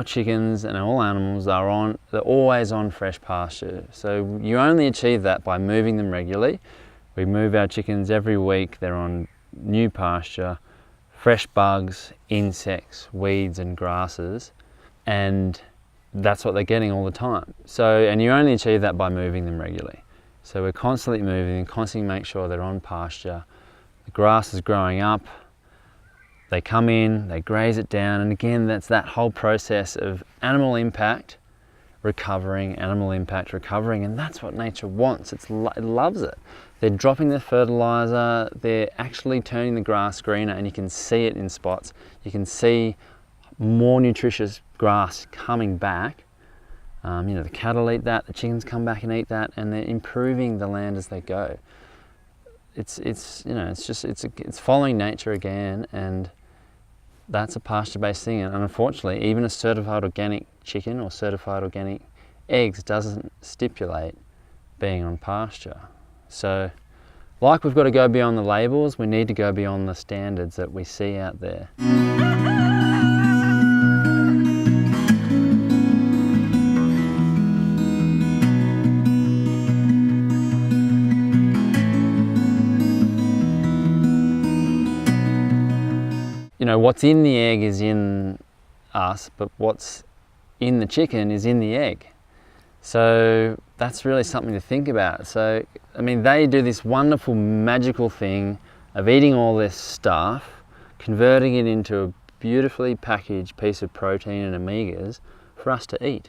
our chickens and all animals they're always on fresh pasture. So you only achieve that by moving them regularly. We move our chickens every week. They're on new pasture, fresh bugs, insects, weeds and grasses, and that's what they're getting all the time. So, and you only achieve that by moving them regularly. So we're constantly moving and constantly make sure they're on pasture. The grass is growing up. They come in, they graze it down, and again, that's that whole process of animal impact, recovering, animal impact, recovering, and that's what nature wants. It loves it. They're dropping the fertilizer, they're actually turning the grass greener, and you can see it in spots. You can see more nutritious grass coming back. You know, the cattle eat that, the chickens come back and eat that, and they're improving the land as they go. It's following nature again, and that's a pasture-based thing. And unfortunately, even a certified organic chicken or certified organic eggs doesn't stipulate being on pasture. So, like we've got to go beyond the labels, we need to go beyond the standards that we see out there. You know, what's in the egg is in us, but what's in the chicken is in the egg. So that's really something to think about. So, I mean, they do this wonderful, magical thing of eating all this stuff, converting it into a beautifully packaged piece of protein and omegas for us to eat.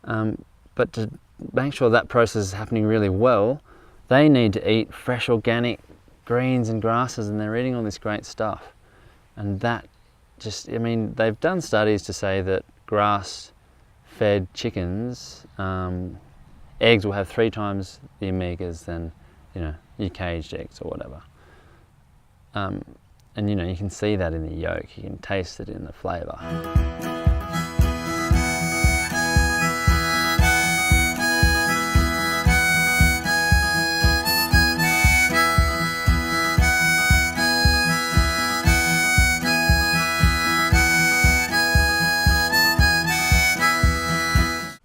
But to make sure that process is happening really well, they need to eat fresh organic greens and grasses, and they're eating all this great stuff. And that just, I mean, they've done studies to say that grass-fed chickens, eggs will have 3 times the omegas than, you know, your caged eggs or whatever. And you know, you can see that in the yolk, you can taste it in the flavour.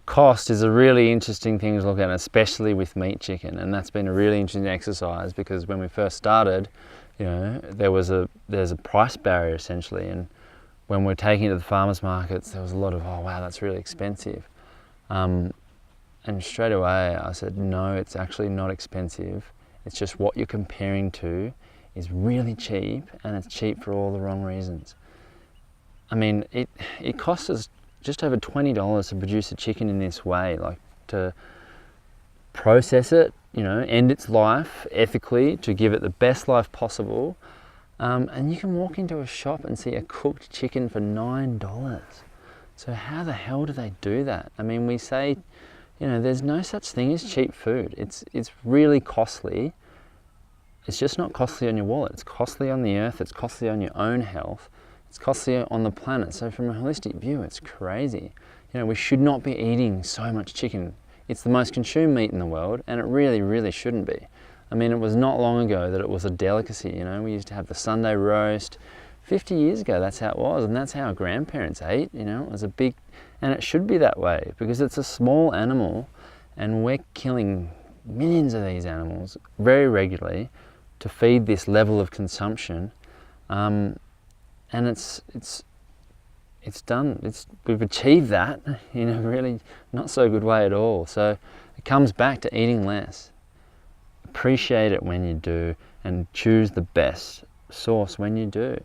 Cost is a really interesting thing to look at, especially with meat chicken, and that's been a really interesting exercise because when we first started, you know, there's a price barrier essentially, and when we're taking it to the farmers markets, there was a lot of, oh wow, that's really expensive, and straight away I said, no, it's actually not expensive. It's just what you're comparing to is really cheap, and it's cheap for all the wrong reasons. I mean, it costs us just over $20 to produce a chicken in this way, like to process it, you know, end its life ethically, to give it the best life possible. And you can walk into a shop and see a cooked chicken for $9. So how the hell do they do that? I mean, we say, you know, there's no such thing as cheap food. It's really costly. It's just not costly on your wallet. It's costly on the earth. It's costly on your own health. It's costly on the planet. So from a holistic view, it's crazy. You know, we should not be eating so much chicken. It's the most consumed meat in the world, and it really, really shouldn't be. I mean, it was not long ago that it was a delicacy, you know. We used to have the Sunday roast. 50 years ago, that's how it was, and that's how our grandparents ate, you know. It was a big, and it should be that way because it's a small animal, and we're killing millions of these animals very regularly to feed this level of consumption. And it's done. We've achieved that in a really not so good way at all. So it comes back to eating less. Appreciate it when you do, and choose the best source when you do.